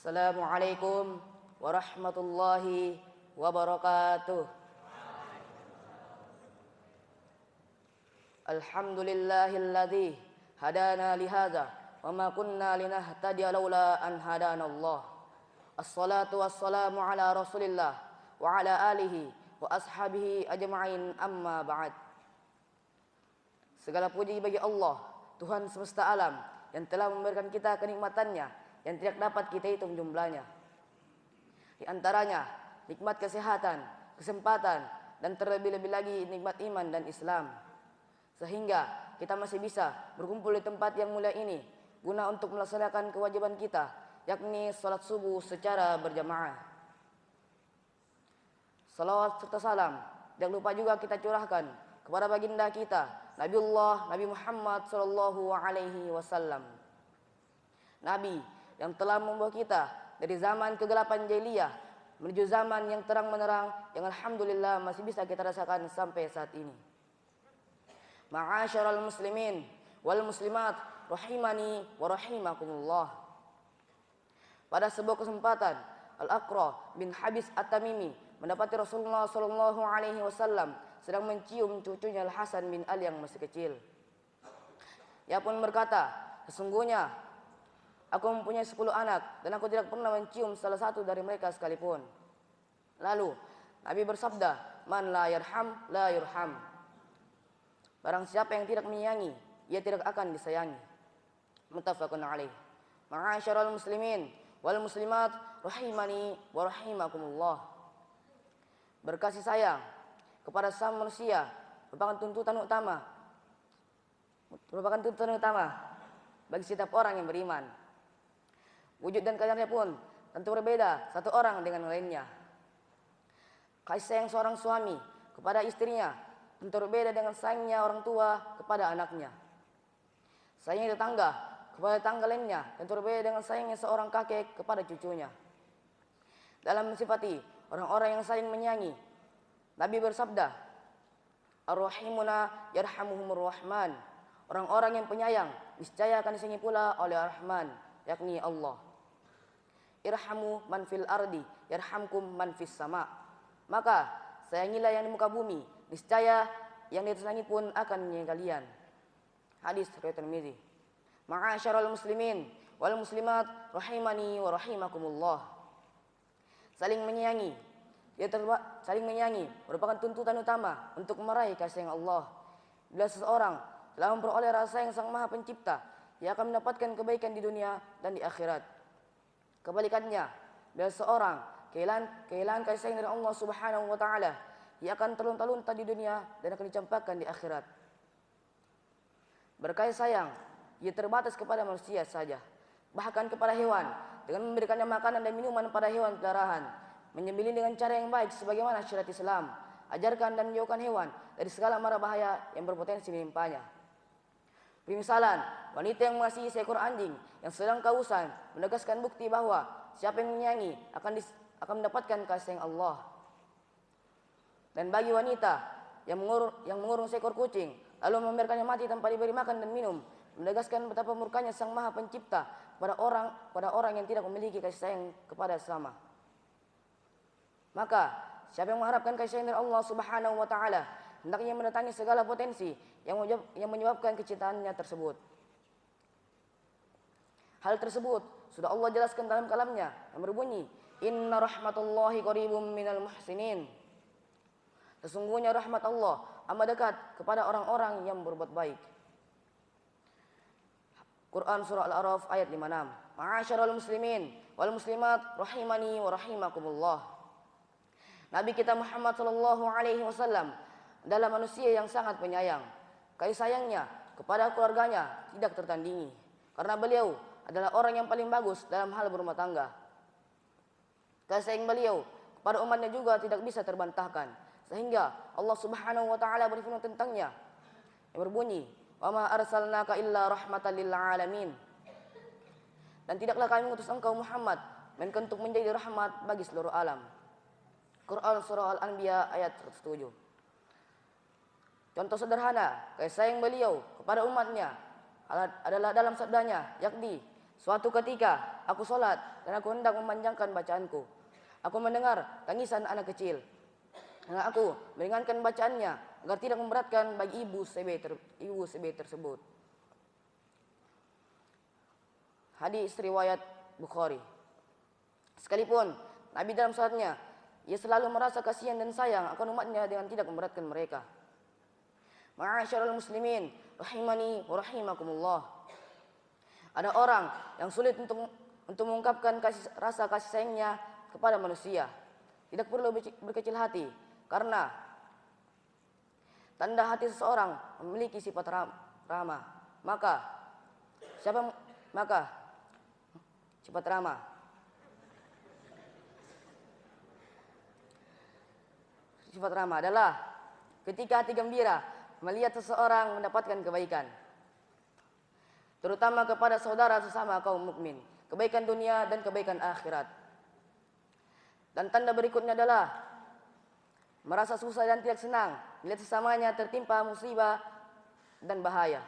Assalamualaikum warahmatullahi wabarakatuh. Alhamdulillahilladzi hadana lihadza wa ma kunna linahtadiya laula an hadanallah. Assalatu wassalamu ala Rasulillah wa ala alihi wa ashabihi ajma'in, amma ba'd. Segala puji bagi Allah, Tuhan semesta alam, yang telah memberikan kita kenikmatannya yang tidak dapat kita hitung jumlahnya. Di antaranya nikmat kesehatan, kesempatan, dan terlebih-lebih lagi nikmat iman dan Islam. Sehingga kita masih bisa berkumpul di tempat yang mulia ini guna untuk melaksanakan kewajiban kita, yakni salat subuh secara berjamaah. Salawat serta salam jangan lupa juga kita curahkan kepada baginda kita Nabi Muhammad sallallahu alaihi wasallam. Nabi yang telah membawa kita dari zaman kegelapan jahiliyah menuju zaman yang terang menerang, yang alhamdulillah masih bisa kita rasakan sampai saat ini. Ma'asyiral muslimin wal muslimat rahimani wa rahimakumullah. Pada sebuah kesempatan, Al-Aqra bin Habis At-Tamimi mendapati Rasulullah sallallahu alaihi wasallam sedang mencium cucunya Al-Hasan bin Ali yang masih kecil. Ia pun berkata, "Sesungguhnya aku mempunyai 10 anak dan aku tidak pernah mencium salah satu dari mereka sekalipun." Lalu Nabi bersabda, "Man la yarham la yurham." Barang siapa yang tidak menyayangi, ia tidak akan disayangi. Muttafaqun alaih. Ma'asyiral muslimin wal muslimat rahimani wa rahimakumullah. Berkasih sayang kepada sesama manusia merupakan tuntutan utama bagi setiap orang yang beriman. Wujud dan kadarnya pun tentu berbeda satu orang dengan lainnya. Kasih sayang seorang suami kepada istrinya tentu berbeda dengan sayangnya orang tua kepada anaknya. Sayangnya tetangga kepada tetangga lainnya tentu berbeda dengan sayangnya seorang kakek kepada cucunya. Dalam mensifati orang-orang yang saling menyayangi, Nabi bersabda, "Ar-rahimuna yarhamuhumur rahman." Orang-orang yang penyayang niscaya akan disayangi pula oleh Ar-Rahman, yakni Allah. Irhamu man fil ardi yarhamkum man fis sama. Maka sayangilah yang di muka bumi, niscaya yang di atas langit pun akan menyayangi kalian. Hadis riwayat Tirmizi. Ma'asyiral muslimin wal muslimat rahimani wa rahimakumullah. Saling menyayangi merupakan tuntutan utama untuk meraih kasih sayang Allah. Bila seseorang telah memperoleh rasa yang Sang Maha Pencipta, ia akan mendapatkan kebaikan di dunia dan di akhirat. Kebalikannya, bila seorang kehilangan kasih sayang dari Allah Subhanahu wa taala, ia akan terlunta-lunta di dunia dan akan dicampakkan di akhirat. Berkasih sayang ia terbatas kepada manusia saja, bahkan kepada hewan dengan memberikannya makanan dan minuman pada hewan peliharaan, menyembelih dengan cara yang baik sebagaimana syariat Islam ajarkan, dan menjauhkan hewan dari segala mara bahaya yang berpotensi menimpanya. Misalan, wanita yang mengasihi seekor anjing yang sedang kehausan menegaskan bukti bahwa siapa yang menyayangi akan mendapatkan kasih sayang Allah. Dan bagi wanita yang mengurung seekor kucing lalu membiarkannya mati tanpa diberi makan dan minum, menegaskan betapa murkanya Sang Maha Pencipta pada orang yang tidak memiliki kasih sayang kepada sesama. Maka siapa yang mengharapkan kasih sayang dari Allah Subhanahu wa taala, hendaknya mendatangi segala potensi yang menyebabkan kecintaannya tersebut. Hal tersebut sudah Allah jelaskan dalam kalamnya yang berbunyi, "Inna rahmatullahi qaribum minal muhsinin." Sesungguhnya rahmat Allah amat dekat kepada orang-orang yang berbuat baik. Quran surah Al-A'raf ayat 56. Ma'asyiral muslimin wal muslimat rahimani wa rahimakumullah. Nabi kita Muhammad sallallahu alaihi wasallam adalah manusia yang sangat penyayang. Kasih sayangnya kepada keluarganya tidak tertandingi, karena beliau adalah orang yang paling bagus dalam hal berumah tangga. Kasih sayang beliau kepada umatnya juga tidak bisa terbantahkan, sehingga Allah Subhanahu wa taala berfirman tentangnya yang berbunyi, "Wa ma arsalnaka illa rahmatan lil alamin." Dan tidaklah kami mengutus engkau Muhammad melainkan untuk menjadi rahmat bagi seluruh alam. Quran surah Al-Anbiya ayat 107. Contoh sederhana kasih sayang beliau kepada umatnya adalah dalam sabdanya, yakni suatu ketika aku sholat dan aku hendak memanjangkan bacaanku. Aku mendengar tangisan anak kecil. Dan aku meringankan bacaannya agar tidak memberatkan bagi ibu CB tersebut. Hadis riwayat Bukhari. Sekalipun Nabi dalam salatnya, ia selalu merasa kasihan dan sayang akan umatnya dengan tidak memberatkan mereka. Ma'asyiral muslimin, rahimani wa rahimakumullah. Ada orang yang sulit untuk mengungkapkan rasa kasih sayangnya kepada manusia. Tidak perlu berkecil hati, karena tanda hati seseorang memiliki sifat ramah. Sifat ramah. Sifat ramah adalah ketika hati gembira melihat seseorang mendapatkan kebaikan, terutama kepada saudara sesama kaum mukmin, kebaikan dunia dan kebaikan akhirat. Dan tanda berikutnya adalah merasa susah dan tidak senang melihat sesamanya tertimpa musibah dan bahaya.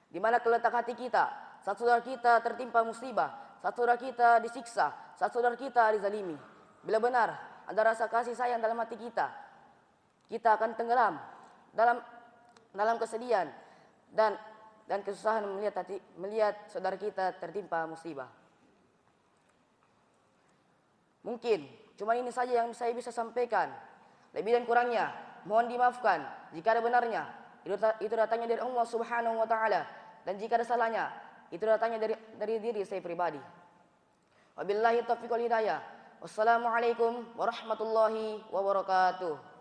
Di mana terletak hati kita saat saudara kita tertimpa musibah, saat saudara kita disiksa, saat saudara kita dizalimi? Bila benar ada rasa kasih sayang dalam hati kita, kita akan tenggelam dalam kesedihan dan kesusahan melihat saudara kita tertimpa musibah. Mungkin cuma ini saja yang saya bisa sampaikan. Lebih dan kurangnya mohon dimaafkan jika ada benarnya. Itu datangnya dari Allah Subhanahu wa taala, dan jika ada salahnya itu datangnya dari diri saya pribadi. Wabillahi taufiq wal hidayah. Wassalamualaikum warahmatullahi wabarakatuh.